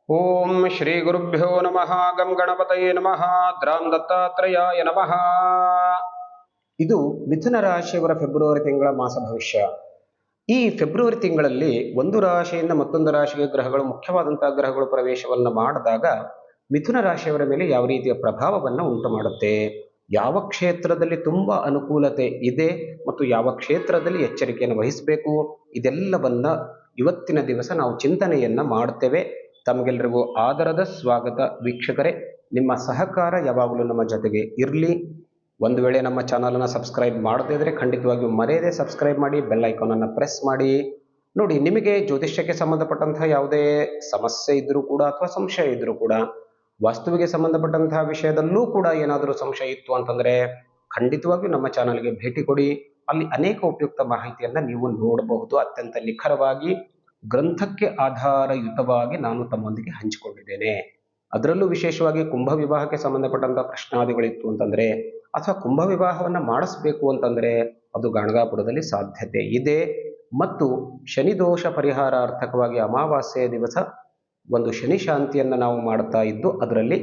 ಓಂ ಶ್ರೀ ಗುರುಭ್ಯೋ ನಮಃ ಗಂ ಗಣಪತಯೇ ನಮಃ ದ್ರಾಂ ದತ್ತಾತ್ರೇಯಾಯ ನಮಃ. ಇದು ಮಿಥುನ ರಾಶಿಯವರ ಫೆಬ್ರವರಿ ತಿಂಗಳ ಮಾಸ ಭವಿಷ್ಯ. ಈ ಫೆಬ್ರವರಿ ತಿಂಗಳಲ್ಲಿ ಒಂದು ರಾಶಿಯಿಂದ ಮತ್ತೊಂದು ರಾಶಿಗೆ ಗ್ರಹಗಳು, ಮುಖ್ಯವಾದಂತಹ ಗ್ರಹಗಳು ಪ್ರವೇಶವನ್ನು ಮಾಡಿದಾಗ ಮಿಥುನ ರಾಶಿಯವರ ಮೇಲೆ ಯಾವ ರೀತಿಯ ಪ್ರಭಾವವನ್ನು ಉಂಟು ಮಾಡುತ್ತೆ, ಯಾವ ಕ್ಷೇತ್ರದಲ್ಲಿ ತುಂಬಾ ಅನುಕೂಲತೆ ಇದೆ ಮತ್ತು ಯಾವ ಕ್ಷೇತ್ರದಲ್ಲಿ ಎಚ್ಚರಿಕೆಯನ್ನು ವಹಿಸಬೇಕು, ಇದೆಲ್ಲವನ್ನ ಇವತ್ತಿನ ದಿವಸ ನಾವು ಚಿಂತನೆಯನ್ನ ಮಾಡ್ತೇವೆ. ತಮಗೆಲ್ಲರಿಗೂ ಆದರದ ಸ್ವಾಗತ. ವೀಕ್ಷಕರೇ, ನಿಮ್ಮ ಸಹಕಾರ ಯಾವಾಗಲೂ ನಮ್ಮ ಜೊತೆಗೆ ಇರಲಿ. ಒಂದು ವೇಳೆ ನಮ್ಮ ಚಾನಲನ್ನು ಸಬ್ಸ್ಕ್ರೈಬ್ ಮಾಡದೇ ಇದ್ರೆ ಖಂಡಿತವಾಗಿಯೂ ಮರೆಯದೆ ಸಬ್ಸ್ಕ್ರೈಬ್ ಮಾಡಿ, ಬೆಲ್ ಐಕಾನನ್ನು ಪ್ರೆಸ್ ಮಾಡಿ. ನೋಡಿ, ನಿಮಗೆ ಜ್ಯೋತಿಷ್ಯಕ್ಕೆ ಸಂಬಂಧಪಟ್ಟಂತಹ ಯಾವುದೇ ಸಮಸ್ಯೆ ಇದ್ದರೂ ಕೂಡ ಅಥವಾ ಸಂಶಯ ಇದ್ದರೂ ಕೂಡ, ವಾಸ್ತುವಿಗೆ ಸಂಬಂಧಪಟ್ಟಂತಹ ವಿಷಯದಲ್ಲೂ ಕೂಡ ಏನಾದರೂ ಸಂಶಯ ಇತ್ತು ಅಂತಂದರೆ ಖಂಡಿತವಾಗಿಯೂ ನಮ್ಮ ಚಾನಲ್ಗೆ ಭೇಟಿ ಕೊಡಿ. ಅಲ್ಲಿ ಅನೇಕ ಉಪಯುಕ್ತ ಮಾಹಿತಿಯನ್ನು ನೀವು ನೋಡಬಹುದು. ಅತ್ಯಂತ ನಿಖರವಾಗಿ, ಗ್ರಂಥಕ್ಕೆ ಆಧಾರಯುತವಾಗಿ ನಾನು ತಮ್ಮೊಂದಿಗೆ ಹಂಚಿಕೊಂಡಿದ್ದೇನೆ. ಅದರಲ್ಲೂ ವಿಶೇಷವಾಗಿ ಕುಂಭ ವಿವಾಹಕ್ಕೆ ಸಂಬಂಧಪಟ್ಟಂತಹ ಪ್ರಶ್ನಾದಿಗಳಿತ್ತು ಅಂತಂದರೆ, ಅಥವಾ ಕುಂಭ ವಿವಾಹವನ್ನು ಮಾಡಿಸ್ಬೇಕು ಅಂತಂದರೆ ಅದು ಗಾಣಗಾಪುರದಲ್ಲಿ ಸಾಧ್ಯತೆ ಇದೆ. ಮತ್ತು ಶನಿ ದೋಷ ಪರಿಹಾರಾರ್ಥಕವಾಗಿ ಅಮಾವಾಸ್ಯೆಯ ದಿವಸ ಒಂದು ಶನಿ ಶಾಂತಿಯನ್ನು ನಾವು ಮಾಡ್ತಾ ಇದ್ದು, ಅದರಲ್ಲಿ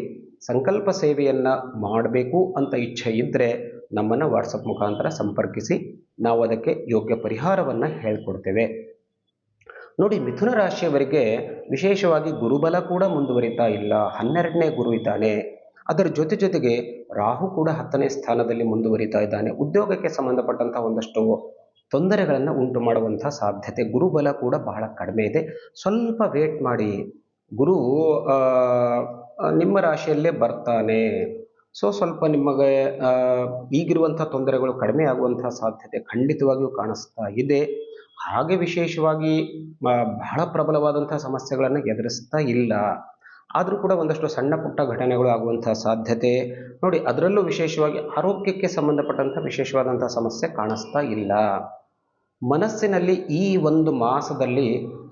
ಸಂಕಲ್ಪ ಸೇವೆಯನ್ನು ಮಾಡಬೇಕು ಅಂತ ಇಚ್ಛೆ ಇದ್ದರೆ ನಮ್ಮನ್ನು ವಾಟ್ಸಪ್ ಮುಖಾಂತರ ಸಂಪರ್ಕಿಸಿ, ನಾವು ಅದಕ್ಕೆ ಯೋಗ್ಯ ಪರಿಹಾರವನ್ನು ಹೇಳ್ಕೊಡ್ತೇವೆ. ನೋಡಿ, ಮಿಥುನ ರಾಶಿಯವರಿಗೆ ವಿಶೇಷವಾಗಿ ಗುರುಬಲ ಕೂಡ ಮುಂದುವರಿತಾ ಇಲ್ಲ. 12ನೇ ಗುರು ಇದ್ದಾನೆ. ಅದರ ಜೊತೆಗೆ ರಾಹು ಕೂಡ 10ನೇ ಸ್ಥಾನದಲ್ಲಿ ಮುಂದುವರಿತಾ ಇದ್ದಾನೆ. ಉದ್ಯೋಗಕ್ಕೆ ಸಂಬಂಧಪಟ್ಟಂತಹ ಒಂದಷ್ಟು ತೊಂದರೆಗಳನ್ನು ಉಂಟು ಮಾಡುವಂಥ ಸಾಧ್ಯತೆ. ಗುರುಬಲ ಕೂಡ ಬಹಳ ಕಡಿಮೆ ಇದೆ. ಸ್ವಲ್ಪ ವೇಟ್ ಮಾಡಿ, ಗುರು ನಿಮ್ಮ ರಾಶಿಯಲ್ಲೇ ಬರ್ತಾನೆ. ಸ್ವಲ್ಪ ನಿಮಗೆ ಈಗಿರುವಂಥ ತೊಂದರೆಗಳು ಕಡಿಮೆ ಆಗುವಂತಹ ಸಾಧ್ಯತೆ ಖಂಡಿತವಾಗಿಯೂ ಕಾಣಿಸ್ತಾ ಇದೆ. ಹಾಗೆ ವಿಶೇಷವಾಗಿ ಬಹಳ ಪ್ರಬಲವಾದಂತಹ ಸಮಸ್ಯೆಗಳನ್ನು ಎದುರಿಸ್ತಾ ಇಲ್ಲ. ಆದರೂ ಕೂಡ ಒಂದಷ್ಟು ಸಣ್ಣ ಪುಟ್ಟ ಘಟನೆಗಳು ಆಗುವಂತಹ ಸಾಧ್ಯತೆ. ನೋಡಿ, ಅದರಲ್ಲೂ ವಿಶೇಷವಾಗಿ ಆರೋಗ್ಯಕ್ಕೆ ಸಂಬಂಧಪಟ್ಟಂಥ ವಿಶೇಷವಾದಂತಹ ಸಮಸ್ಯೆ ಕಾಣಿಸ್ತಾ ಇಲ್ಲ. ಮನಸ್ಸಿನಲ್ಲಿ ಈ ಒಂದು ಮಾಸದಲ್ಲಿ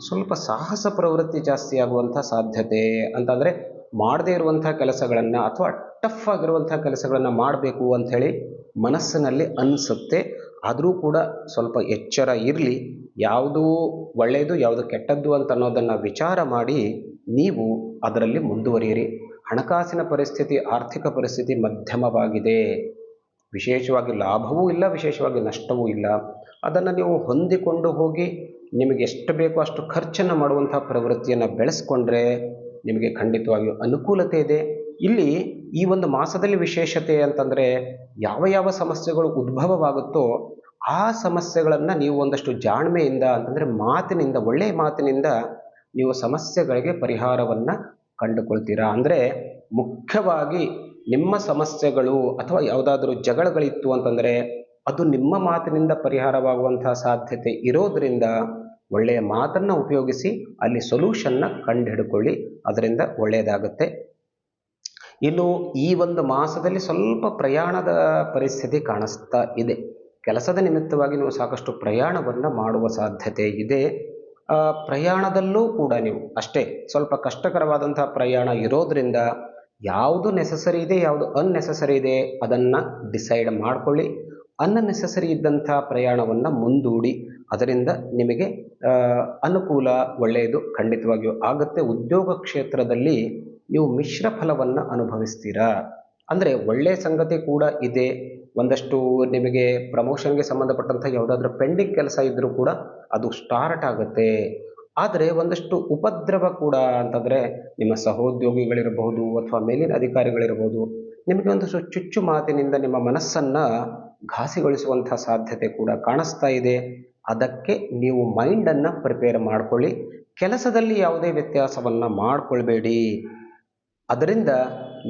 ಸ್ವಲ್ಪ ಸಾಹಸ ಪ್ರವೃತ್ತಿ ಜಾಸ್ತಿ ಆಗುವಂಥ ಸಾಧ್ಯತೆ. ಅಂತಂದರೆ ಮಾಡದೇ ಇರುವಂಥ ಕೆಲಸಗಳನ್ನು ಅಥವಾ ಟಫ್ ಆಗಿರುವಂಥ ಕೆಲಸಗಳನ್ನು ಮಾಡಬೇಕು ಅಂಥೇಳಿ ಮನಸ್ಸಿನಲ್ಲಿ ಅನಿಸುತ್ತೆ. ಆದರೂ ಕೂಡ ಸ್ವಲ್ಪ ಎಚ್ಚರ ಇರಲಿ. ಯಾವುದು ಒಳ್ಳೆಯದು, ಯಾವುದು ಕೆಟ್ಟದ್ದು ಅಂತ ಅನ್ನೋದನ್ನು ವಿಚಾರ ಮಾಡಿ ನೀವು ಅದರಲ್ಲಿ ಮುಂದುವರಿಯಿರಿ. ಹಣಕಾಸಿನ ಪರಿಸ್ಥಿತಿ, ಆರ್ಥಿಕ ಪರಿಸ್ಥಿತಿ ಮಧ್ಯಮವಾಗಿದೆ. ವಿಶೇಷವಾಗಿ ಲಾಭವೂ ಇಲ್ಲ, ವಿಶೇಷವಾಗಿ ನಷ್ಟವೂ ಇಲ್ಲ. ಅದನ್ನು ನೀವು ಹೊಂದಿಕೊಂಡು ಹೋಗಿ ನಿಮಗೆ ಎಷ್ಟು ಬೇಕೋ ಅಷ್ಟು ಖರ್ಚನ್ನು ಮಾಡುವಂಥ ಪ್ರವೃತ್ತಿಯನ್ನು ಬೆಳೆಸ್ಕೊಂಡ್ರೆ ನಿಮಗೆ ಖಂಡಿತವಾಗಿಯೂ ಅನುಕೂಲತೆ ಇದೆ. ಇಲ್ಲಿ ಈ ಒಂದು ಮಾಸದಲ್ಲಿ ವಿಶೇಷತೆ ಅಂತಂದರೆ, ಯಾವ ಯಾವ ಸಮಸ್ಯೆಗಳು ಉದ್ಭವವಾಗುತ್ತೋ ಆ ಸಮಸ್ಯೆಗಳನ್ನು ನೀವು ಒಂದಷ್ಟು ಜಾಣ್ಮೆಯಿಂದ, ಅಂತಂದರೆ ಮಾತಿನಿಂದ, ಒಳ್ಳೆಯ ಮಾತಿನಿಂದ ನೀವು ಸಮಸ್ಯೆಗಳಿಗೆ ಪರಿಹಾರವನ್ನು ಕಂಡುಕೊಳ್ತೀರಾ. ಅಂದರೆ ಮುಖ್ಯವಾಗಿ ನಿಮ್ಮ ಸಮಸ್ಯೆಗಳು ಅಥವಾ ಯಾವುದಾದ್ರೂ ಜಗಳಗಳಿತ್ತು ಅಂತಂದರೆ ಅದು ನಿಮ್ಮ ಮಾತಿನಿಂದ ಪರಿಹಾರವಾಗುವಂತಹ ಸಾಧ್ಯತೆ ಇರೋದರಿಂದ ಒಳ್ಳೆಯ ಮಾತನ್ನು ಉಪಯೋಗಿಸಿ ಅಲ್ಲಿ ಸೊಲ್ಯೂಷನ್ನ ಕಂಡುಹಿಡ್ಕೊಳ್ಳಿ. ಅದರಿಂದ ಒಳ್ಳೆಯದಾಗುತ್ತೆ. ಇನ್ನು ಈ ಒಂದು ಮಾಸದಲ್ಲಿ ಸ್ವಲ್ಪ ಪ್ರಯಾಣದ ಪರಿಸ್ಥಿತಿ ಕಾಣಿಸ್ತಾ ಇದೆ. ಕೆಲಸದ ನಿಮಿತ್ತವಾಗಿ ನೀವು ಸಾಕಷ್ಟು ಪ್ರಯಾಣವನ್ನು ಮಾಡುವ ಸಾಧ್ಯತೆ ಇದೆ. ಪ್ರಯಾಣದಲ್ಲೂ ಕೂಡ ನೀವು ಅಷ್ಟೇ ಸ್ವಲ್ಪ ಕಷ್ಟಕರವಾದಂಥ ಪ್ರಯಾಣ ಇರೋದರಿಂದ ಯಾವುದು ನೆಸಸರಿ ಇದೆ, ಯಾವುದು ಅನ್ನೆಸಸರಿ ಇದೆ ಅದನ್ನು ಡಿಸೈಡ್ ಮಾಡಿಕೊಳ್ಳಿ. ಅನ್ನೆಸಸರಿ ಇದ್ದಂಥ ಪ್ರಯಾಣವನ್ನು ಮುಂದೂಡಿ. ಅದರಿಂದ ನಿಮಗೆ ಅನುಕೂಲ, ಒಳ್ಳೆಯದು ಖಂಡಿತವಾಗಿಯೂ ಆಗುತ್ತೆ. ಉದ್ಯೋಗ ಕ್ಷೇತ್ರದಲ್ಲಿ ನೀವು ಮಿಶ್ರ ಫಲವನ್ನು ಅನುಭವಿಸ್ತೀರಾ. ಅಂದರೆ ಒಳ್ಳೆಯ ಸಂಗತಿ ಕೂಡ ಇದೆ. ಒಂದಷ್ಟು ನಿಮಗೆ ಪ್ರಮೋಷನ್ಗೆ ಸಂಬಂಧಪಟ್ಟಂಥ ಯಾವುದಾದ್ರೂ ಪೆಂಡಿಂಗ್ ಕೆಲಸ ಇದ್ದರೂ ಕೂಡ ಅದು ಸ್ಟಾರ್ಟ್ ಆಗುತ್ತೆ. ಆದರೆ ಒಂದಷ್ಟು ಉಪದ್ರವ ಕೂಡ ಅಂತಂದರೆ ನಿಮ್ಮ ಸಹೋದ್ಯೋಗಿಗಳಿರಬಹುದು ಅಥವಾ ಮೇಲಿನ ಅಧಿಕಾರಿಗಳಿರಬಹುದು, ನಿಮಗೆ ಒಂದಷ್ಟು ಚುಚ್ಚು ಮಾತಿನಿಂದ ನಿಮ್ಮ ಮನಸ್ಸನ್ನು ಘಾಸಿಗೊಳಿಸುವಂಥ ಸಾಧ್ಯತೆ ಕೂಡ ಕಾಣಿಸ್ತಾ ಇದೆ. ಅದಕ್ಕೆ ನೀವು ಮೈಂಡನ್ನು ಪ್ರಿಪೇರ್ ಮಾಡಿಕೊಳ್ಳಿ. ಕೆಲಸದಲ್ಲಿ ಯಾವುದೇ ವ್ಯತ್ಯಾಸವನ್ನು ಮಾಡಿಕೊಳ್ಬೇಡಿ. ಅದರಿಂದ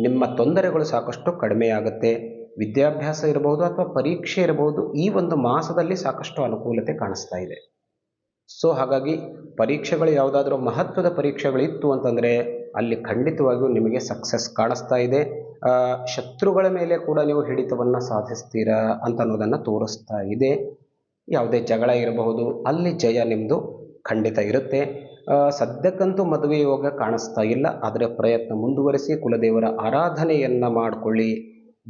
ನಿಮ್ಮ ತೊಂದರೆಗಳು ಸಾಕಷ್ಟು ಕಡಿಮೆಯಾಗುತ್ತೆ. ವಿದ್ಯಾಭ್ಯಾಸ ಇರಬಹುದು ಅಥವಾ ಪರೀಕ್ಷೆ ಇರಬಹುದು, ಈ ಒಂದು ಮಾಸದಲ್ಲಿ ಸಾಕಷ್ಟು ಅನುಕೂಲತೆ ಕಾಣಿಸ್ತಾ ಇದೆ. ಹಾಗಾಗಿ ಪರೀಕ್ಷೆಗಳು, ಯಾವುದಾದ್ರೂ ಮಹತ್ವದ ಪರೀಕ್ಷೆಗಳಿತ್ತು ಅಂತಂದರೆ ಅಲ್ಲಿ ಖಂಡಿತವಾಗಿಯೂ ನಿಮಗೆ ಸಕ್ಸಸ್ ಕಾಣಿಸ್ತಾ ಇದೆ. ಶತ್ರುಗಳ ಮೇಲೆ ಕೂಡ ನೀವು ಹಿಡಿತವನ್ನು ಸಾಧಿಸ್ತೀರಾ ಅಂತ ಅನ್ನೋದನ್ನು ತೋರಿಸ್ತಾ ಇದೆ. ಯಾವುದೇ ಜಗಳ ಇರಬಹುದು, ಅಲ್ಲಿ ಜಯ ನಿಮ್ಮದು ಖಂಡಿತ ಇರುತ್ತೆ. ಸದ್ಯಕ್ಕಂತೂ ಮದುವೆ ಯೋಗ ಕಾಣಿಸ್ತಾ ಇಲ್ಲ. ಆದರೆ ಪ್ರಯತ್ನ ಮುಂದುವರಿಸಿ, ಕುಲದೇವರ ಆರಾಧನೆಯನ್ನು ಮಾಡಿಕೊಳ್ಳಿ,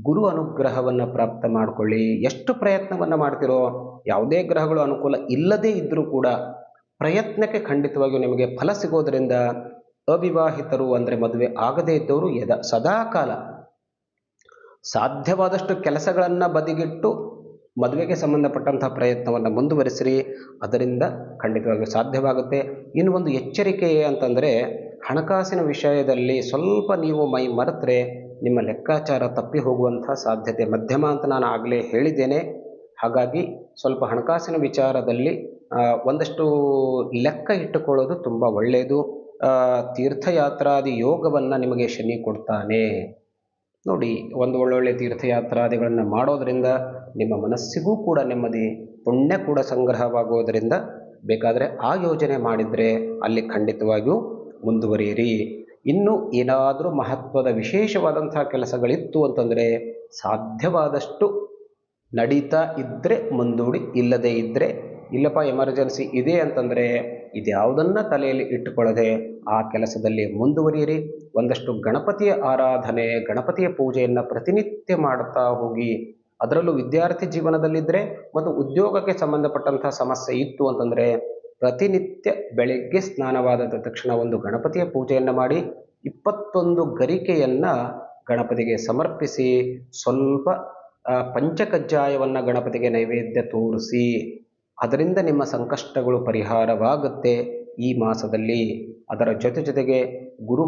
ಗುರು ಅನುಗ್ರಹವನ್ನು ಪ್ರಾಪ್ತ ಮಾಡಿಕೊಳ್ಳಿ. ಎಷ್ಟು ಪ್ರಯತ್ನವನ್ನು ಮಾಡ್ತಿರೋ, ಯಾವುದೇ ಗ್ರಹಗಳು ಅನುಕೂಲ ಇಲ್ಲದೇ ಇದ್ದರೂ ಕೂಡ ಪ್ರಯತ್ನಕ್ಕೆ ಖಂಡಿತವಾಗಿಯೂ ನಿಮಗೆ ಫಲ ಸಿಗೋದರಿಂದ ಅವಿವಾಹಿತರು ಅಂದರೆ ಮದುವೆ ಆಗದೇ ಇದ್ದವರು ಸದಾಕಾಲ ಸಾಧ್ಯವಾದಷ್ಟು ಕೆಲಸಗಳನ್ನು ಬದಿಗಿಟ್ಟು ಮದುವೆಗೆ ಸಂಬಂಧಪಟ್ಟಂತಹ ಪ್ರಯತ್ನವನ್ನು ಮುಂದುವರಿಸಿರಿ. ಅದರಿಂದ ಖಂಡಿತವಾಗಿಯೂ ಸಾಧ್ಯವಾಗುತ್ತೆ. ಇನ್ನು ಒಂದು ಎಚ್ಚರಿಕೆ ಅಂತಂದರೆ, ಹಣಕಾಸಿನ ವಿಷಯದಲ್ಲಿ ಸ್ವಲ್ಪ ನೀವು ಮೈ ಮರೆತರೆ ನಿಮ್ಮ ಲೆಕ್ಕಾಚಾರ ತಪ್ಪಿ ಹೋಗುವಂಥ ಸಾಧ್ಯತೆ ಮಧ್ಯಮ ಅಂತ ನಾನು ಆಗಲೇ ಹೇಳಿದ್ದೇನೆ. ಹಾಗಾಗಿ ಸ್ವಲ್ಪ ಹಣಕಾಸಿನ ವಿಚಾರದಲ್ಲಿ ಒಂದಷ್ಟು ಲೆಕ್ಕ ಇಟ್ಟುಕೊಳ್ಳೋದು ತುಂಬ ಒಳ್ಳೆಯದು. ತೀರ್ಥಯಾತ್ರಾದಿ ಯೋಗವನ್ನು ನಿಮಗೆ ಶನಿ ಕೊಡ್ತಾನೆ ನೋಡಿ. ಒಂದು ಒಳ್ಳೊಳ್ಳೆ ತೀರ್ಥಯಾತ್ರಾದಿಗಳನ್ನು ಮಾಡೋದರಿಂದ ನಿಮ್ಮ ಮನಸ್ಸಿಗೂ ಕೂಡ ನೆಮ್ಮದಿ, ಪುಣ್ಯ ಕೂಡ ಸಂಗ್ರಹವಾಗೋದರಿಂದ ಬೇಕಾದರೆ ಆ ಯೋಜನೆ ಮಾಡಿದರೆ ಅಲ್ಲಿ ಖಂಡಿತವಾಗಿಯೂ ಮುಂದುವರಿಯಿರಿ. ಇನ್ನು ಏನಾದರೂ ಮಹತ್ವದ ವಿಶೇಷವಾದಂತಹ ಕೆಲಸಗಳಿತ್ತು ಅಂತಂದರೆ ಸಾಧ್ಯವಾದಷ್ಟು ನಡೀತಾ ಇದ್ದರೆ ಮುಂದೂಡಿ, ಇಲ್ಲದೇ ಇದ್ದರೆ ಇಲ್ಲಪ್ಪ ಎಮರ್ಜೆನ್ಸಿ ಇದೆ ಅಂತಂದರೆ ಇದ್ಯಾವುದನ್ನು ತಲೆಯಲ್ಲಿ ಇಟ್ಟುಕೊಳ್ಳದೆ ಆ ಕೆಲಸದಲ್ಲಿ ಮುಂದುವರಿಯಿರಿ. ಒಂದಷ್ಟು ಗಣಪತಿಯ ಆರಾಧನೆ, ಗಣಪತಿಯ ಪೂಜೆಯನ್ನು ಪ್ರತಿನಿತ್ಯ ಮಾಡ್ತಾ ಹೋಗಿ. ಅದರಲ್ಲೂ ವಿದ್ಯಾರ್ಥಿ ಜೀವನದಲ್ಲಿದ್ದರೆ ಮತ್ತು ಉದ್ಯೋಗಕ್ಕೆ ಸಂಬಂಧಪಟ್ಟಂತಹ ಸಮಸ್ಯೆ ಇತ್ತು ಅಂತಂದರೆ ಪ್ರತಿನಿತ್ಯ ಬೆಳಗ್ಗೆ ಸ್ನಾನವಾದ ತಕ್ಷಣ ಒಂದು ಗಣಪತಿಯ ಪೂಜೆಯನ್ನು ಮಾಡಿ 21 ಗರಿಕೆಯನ್ನು ಗಣಪತಿಗೆ ಸಮರ್ಪಿಸಿ ಸ್ವಲ್ಪ ಪಂಚಕಜ್ಜಾಯವನ್ನು ಗಣಪತಿಗೆ ನೈವೇದ್ಯ ತೋರಿಸಿ. ಅದರಿಂದ ನಿಮ್ಮ ಸಂಕಷ್ಟಗಳು ಪರಿಹಾರವಾಗುತ್ತೆ ಈ ಮಾಸದಲ್ಲಿ. ಅದರ ಜೊತೆಗೆ ಗುರು